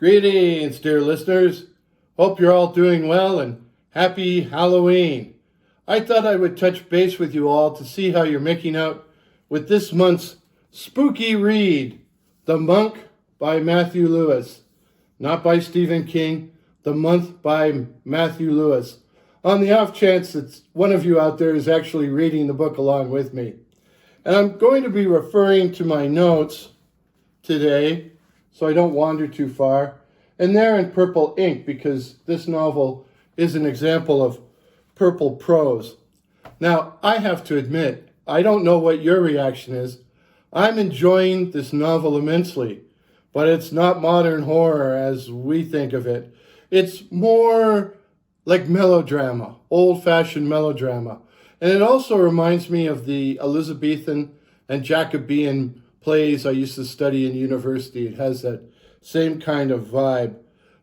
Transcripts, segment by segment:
Greetings, dear listeners. Hope you're all doing well and happy Halloween. I thought I would touch base with you all to see how you're making out with this month's spooky read, The Monk by Matthew Lewis. Not by Stephen King, The Month by Matthew Lewis. On the off chance that one of you out there is actually reading the book along with me. And I'm going to be referring to my notes today, so I don't wander too far. And they're in purple ink because this novel is an example of purple prose. Now, I have to admit, I don't know what your reaction is. I'm enjoying this novel immensely, but it's not modern horror as we think of it. It's more like melodrama, old-fashioned melodrama. And it also reminds me of the Elizabethan and Jacobean plays I used to study in university. It has that same kind of vibe.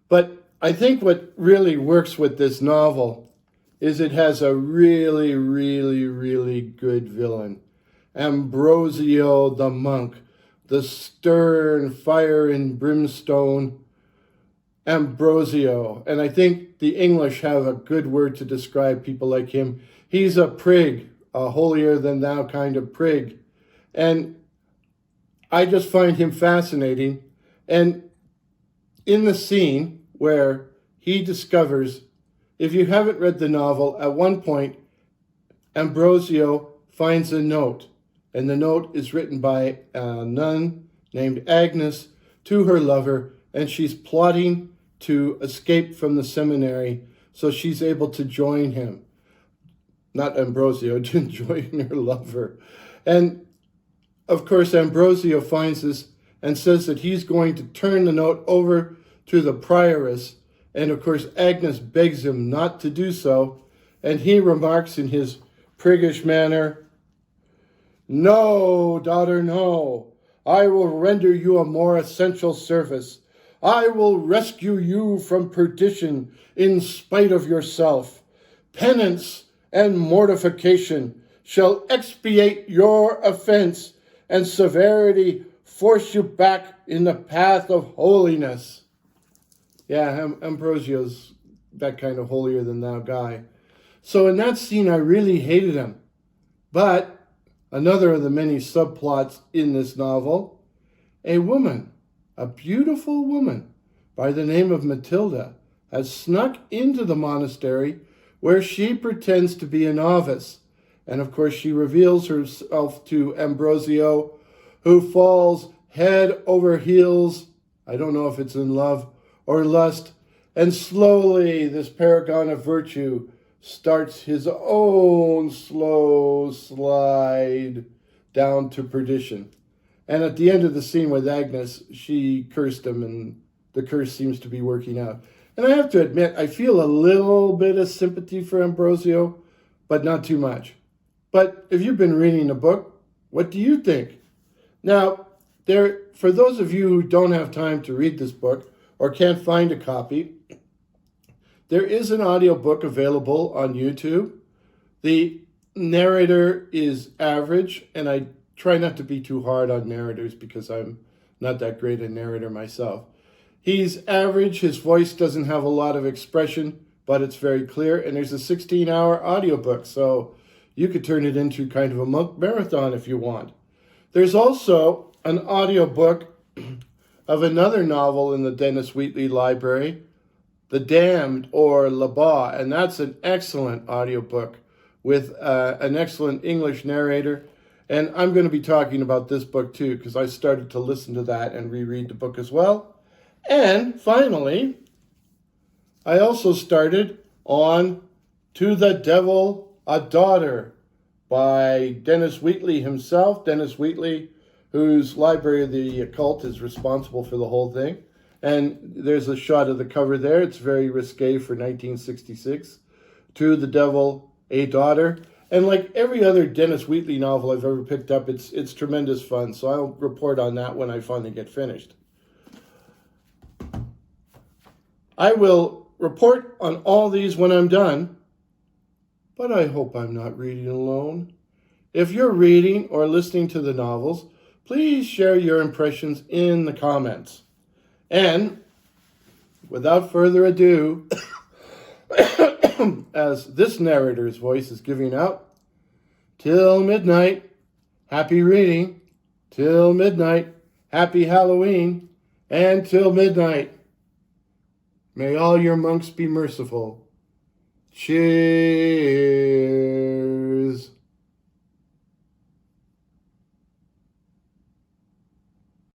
But I think what really works with this novel is it has a really, really, really good villain. Ambrosio the monk, the stern fire and brimstone Ambrosio. And I think the English have a good word to describe people like him. He's a prig, a holier-than-thou kind of prig. And I just find him fascinating. And in the scene where he discovers, if you haven't read the novel, at one point, Ambrosio finds a note. And the note is written by a nun named Agnes to her lover. And she's plotting to escape from the seminary so she's able to join him. Not Ambrosio, to join her lover. And of course, Ambrosio finds this and says that he's going to turn the note over to the prioress. And of course, Agnes begs him not to do so. And he remarks in his priggish manner, "No, daughter, no. I will render you a more essential service. I will rescue you from perdition in spite of yourself. Penance and mortification shall expiate your offense, and severity force you back in the path of holiness." Yeah, Ambrosio's that kind of holier-than-thou guy. So in that scene, I really hated him. But another of the many subplots in this novel, a woman, a beautiful woman by the name of Matilda, has snuck into the monastery where she pretends to be a novice. And of course, she reveals herself to Ambrosio, who falls head over heels. I don't know if it's in love or lust. And slowly, this paragon of virtue starts his own slow slide down to perdition. And at the end of the scene with Agnes, she cursed him, and the curse seems to be working out. And I have to admit, I feel a little bit of sympathy for Ambrosio, but not too much. But if you've been reading the book, what do you think? Now, for those of you who don't have time to read this book or can't find a copy, there is an audiobook available on YouTube. The narrator is average, and I try not to be too hard on narrators because I'm not that great a narrator myself. He's average, his voice doesn't have a lot of expression, but it's very clear, and there's a 16-hour audiobook, so you could turn it into kind of a monk marathon if you want. There's also an audiobook of another novel in the Dennis Wheatley Library, The Damned or Le Bas, and that's an excellent audiobook with an excellent English narrator. And I'm going to be talking about this book too, because I started to listen to that and reread the book as well. And finally, I also started on To the Devil a Daughter by Dennis Wheatley himself. Dennis Wheatley, whose Library of the Occult is responsible for the whole thing. And there's a shot of the cover there. It's very risque for 1966. To the Devil a Daughter. And like every other Dennis Wheatley novel I've ever picked up, it's tremendous fun. So I'll report on that when I finally get finished. I will report on all these when I'm done, but I hope I'm not reading alone. If you're reading or listening to the novels, please share your impressions in the comments. And without further ado, as this narrator's voice is giving out, till midnight, happy reading, till midnight, happy Halloween, and till midnight, may all your monks be merciful. Cheers.